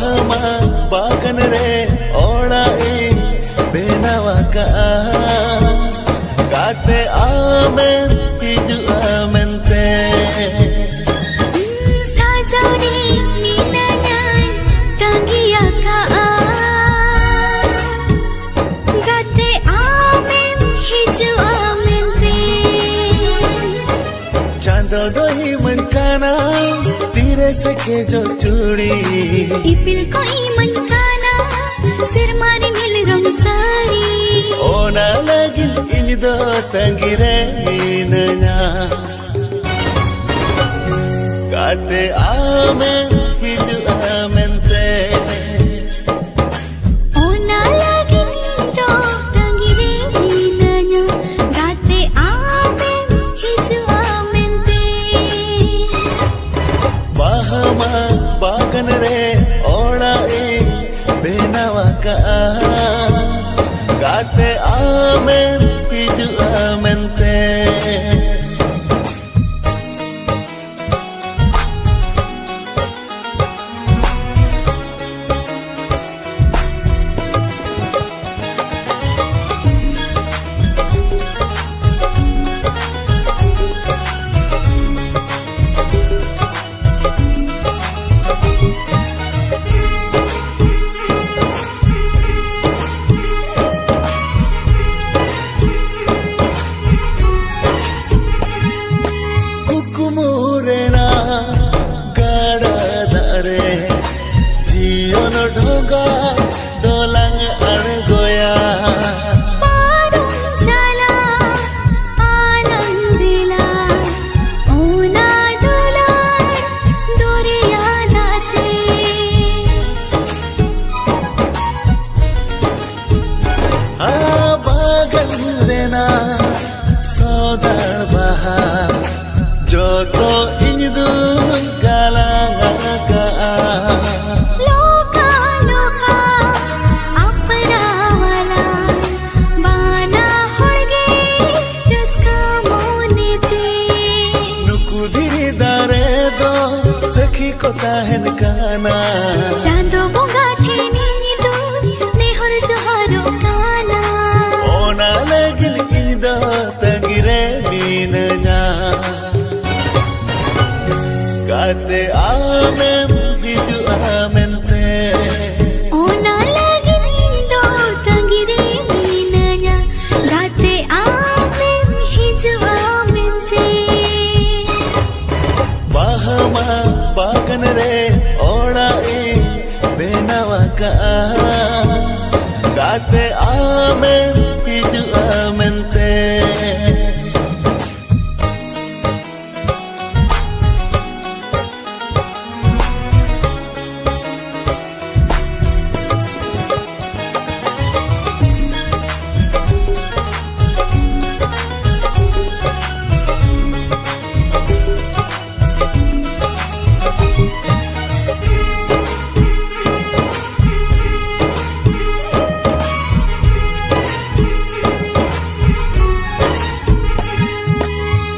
Bahama bagan re orai benawaka kate ame hiju amente sazauri minanyan tangiaka kate ame hiju amente chando dohi mankana tire se ke jo chudi ipil ko iman kana sirmari mil rong sari ona lagin injo tangire minanya kate ame hiju amente ona lagi nindo tangire minanya kate ame hiju amente Bahama bagan re orai benawaka kate ame hiju amente kumurena gada dare jion dhoga dolang argoya parung jala anandila ona dular doriya date bagan rena sodar bahar joto indu galanga loka loka aparawala bana holge raska monete nuku diri dare do sakhi ko tahen kana chando bonga theni nidu nehor joharo kana ona lagin indo tangire minanya kate ame hiju amente ona lagi nindo tangire minanya kate ame hiju amente Bahama bagan re orai benawaka kate ame hiju amente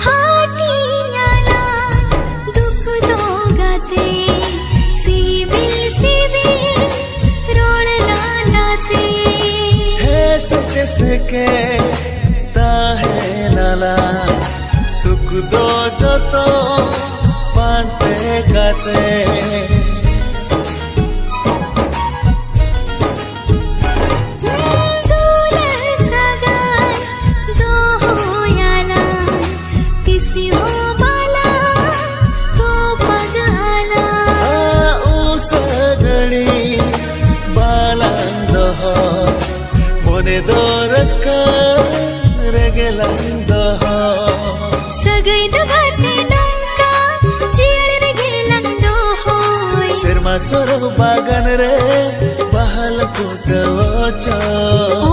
hati nyala dukh do gate sibil sibil rod lalate seke seke tahe nala suk do joto pante kate dular sagar do hoyala kisi ho bala to pagala usagadi balando mone doraska regelando sagai da ghate nangka jir re gelando hoy serma soro bagan re bahal kutocho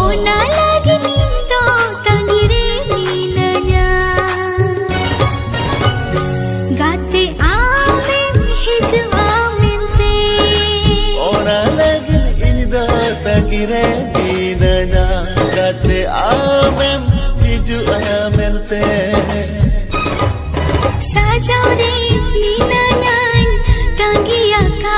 ona lagi nindo tangire minanya gate ame hiju amente ona lagi indo tangire minanya kate ame hiju amente sajaure minanyan tangiaka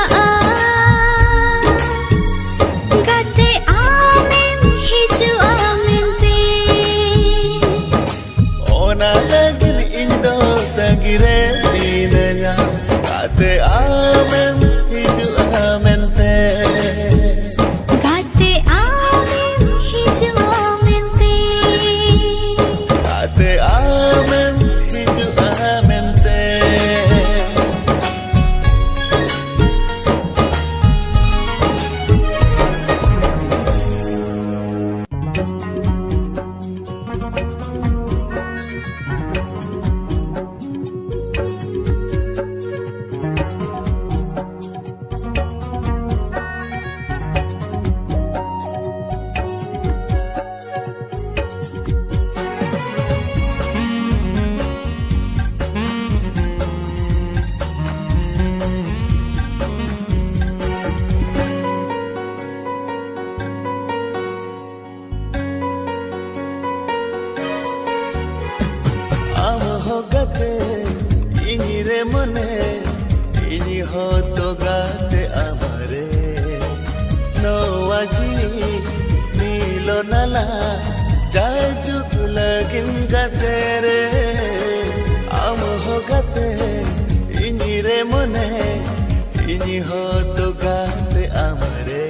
গাতে আমারে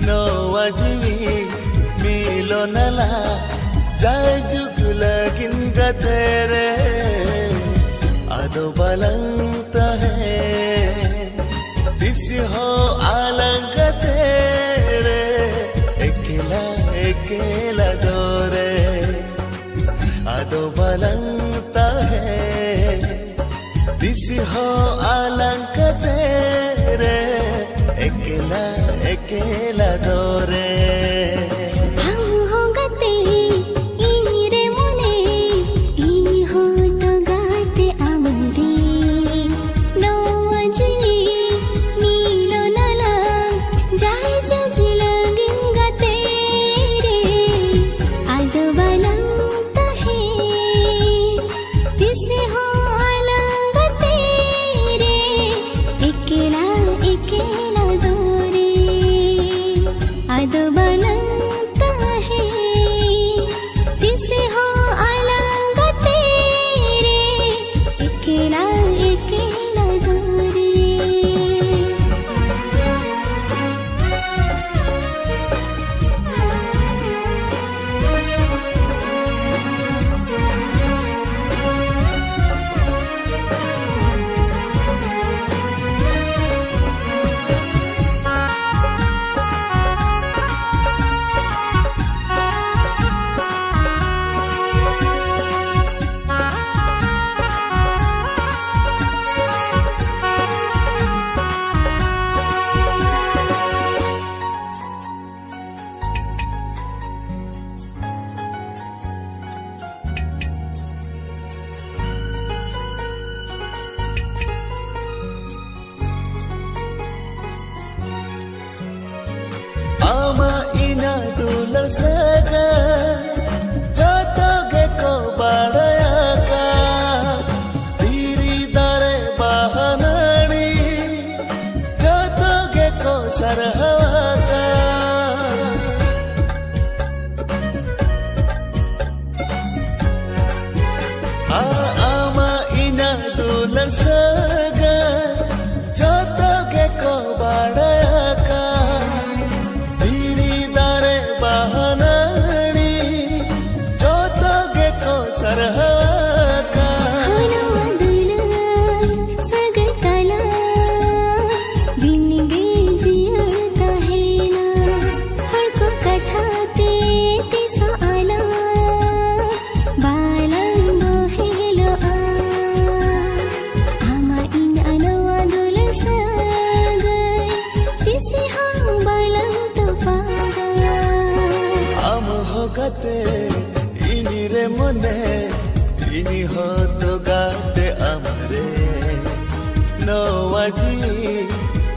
নওয়াজমি মিলনলা যায় যুগ লাগিন গতেরে আদো বলন্ত হে this हो along तेरे अकेला अकेला दोरे आदो बलंगता है दिस हो आलंग तेरे अकेला अकेला दोरे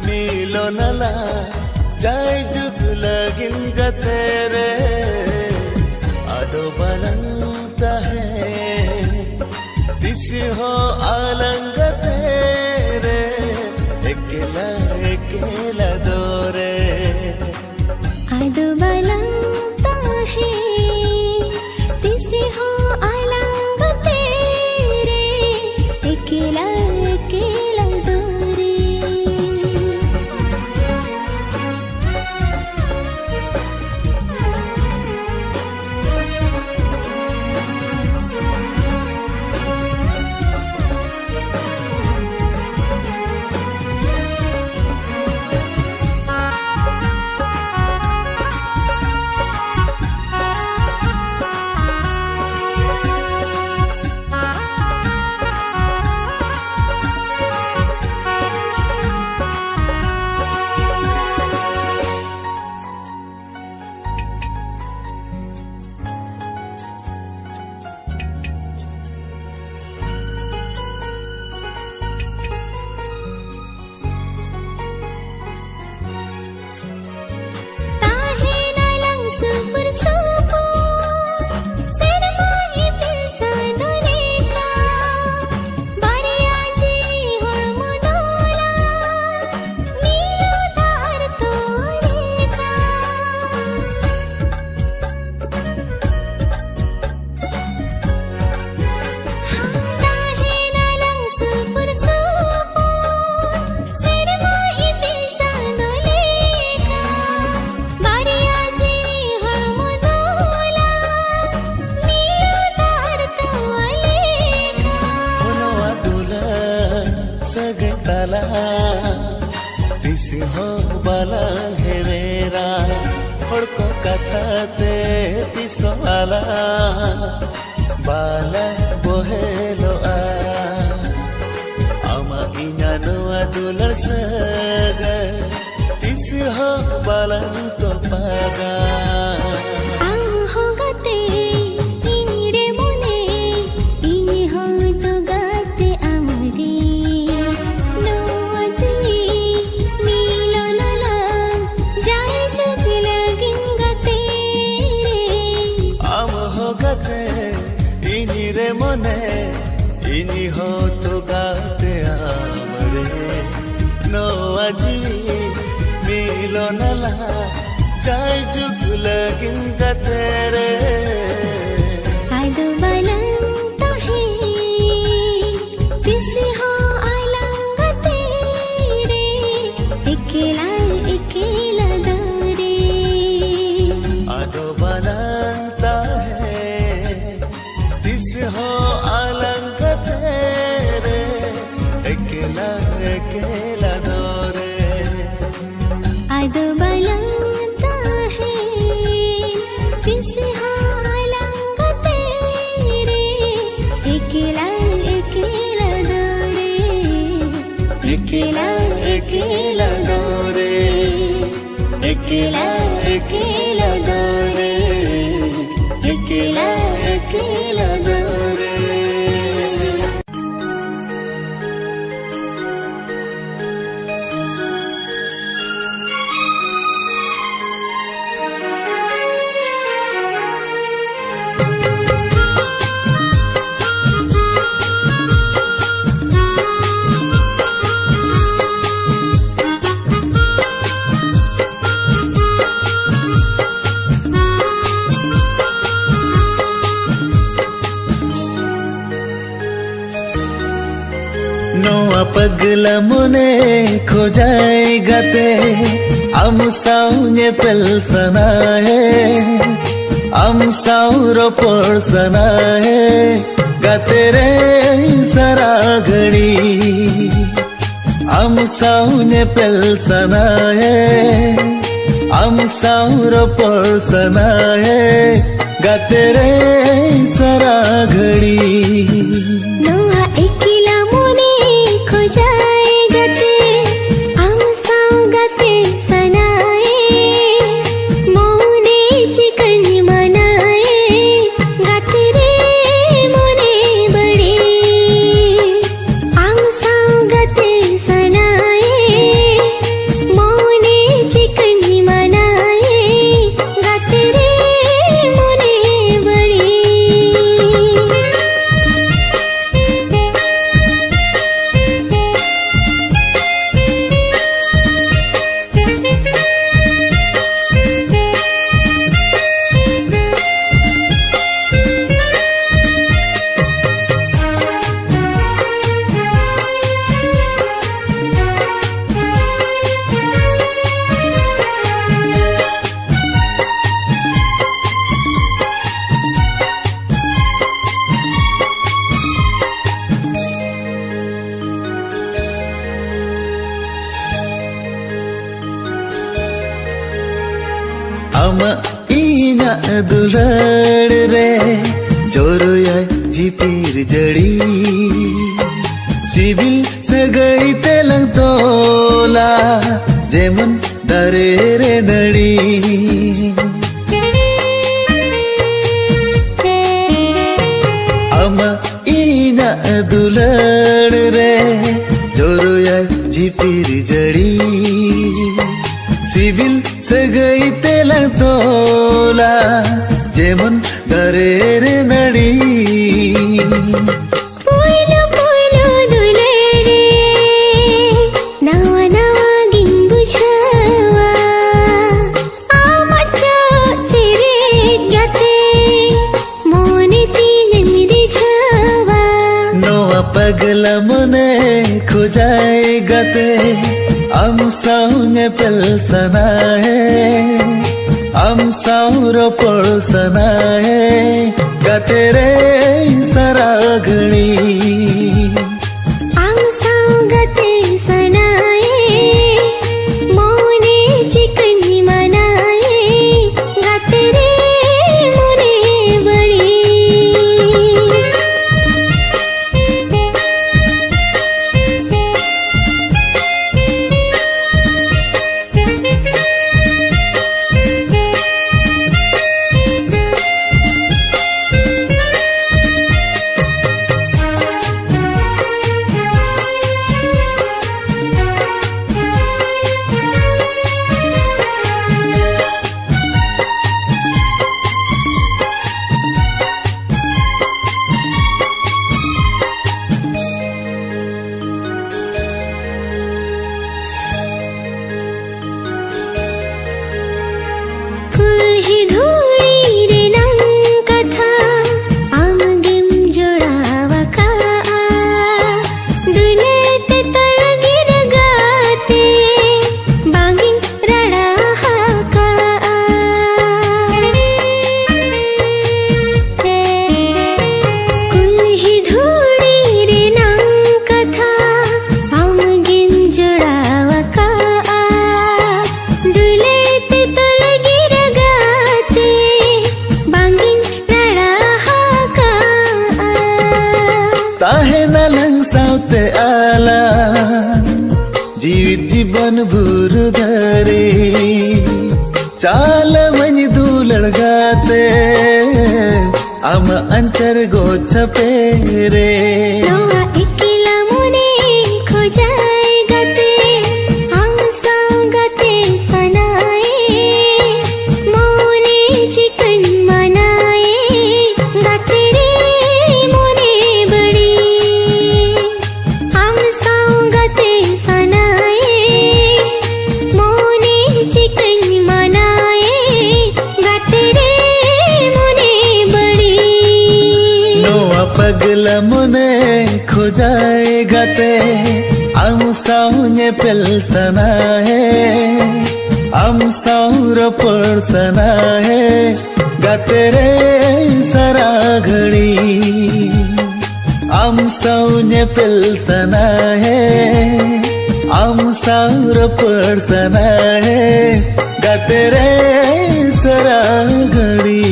मिलनला जाय जुग लगिन गतेरे आदो बलंत है दिस हो आलंग तेरे अकेला अकेला दोरे आदो बलंत है दिस हो आलंग तेरे अकेला अकेला दोरे हो बालां हेवेरा हड़ को कथा ते तिसो आला बाला बोहेलो आ आमा इnya noa dular saga tis ho balang to paga इनी हो तो गाते आमरे नो आजी मिलो नला जाय जुग लगिन गतेरे आदो बालंग तो है तिस हो आलंग तेरे अकेला अकेला दौरे आदो बालंग तो है तिस हो आलंग तेरे अकेला अकेला दौरे आदो बालंग है तिस हो आलंग तेरे अकेला अकेला दौरे अकेला अकेला दौरे अकेला अकेला दौरे अकेला अकेला दौरे नोआ पगला मोने खो जाएगा ते हम साउने पेल सनाए हम साउरो पर सनाए गाते रे सारा घड़ी हम साउने पेल सनाए हम साउरो पर सनाए गाते रे सारा घड़ी ama inya dulad re joroya jipir jadi sibil sagai telang tola jemun dare re nadi ama inya dulad re joroya jipir jadi civil सगई तेला तोला जेमन दरेर नड़ी पोइलो पोइलो दुले रे नवा नवा गिंबु छवा आमचो चिरे गते मोने तीन मिरे छवा नोआ पगला मने खोजाए गते हम साउने पेल सनाए हम साउरो पर सनाए गाते रे सारा घड़ी हम साउ गते सनाए रे चाल मनी दुलड़ गाते आम अंतर गो छपे रे नोआ इकिला मोने खोजाए गाते हम संगते सनाए मोने चिकन मनाए गाते रे मोने बड़ी हम संगते सनाए मोने चिकन मनाए गाते रे मोने बड़ी नोआ पगला मोने खोजाए गाते आम साउने पेल सना है आम साउर पर सना है गाते रे सारा घड़ी आम साउने पेल सना है आम साउर पर सना है गाते रे सारा घड़ी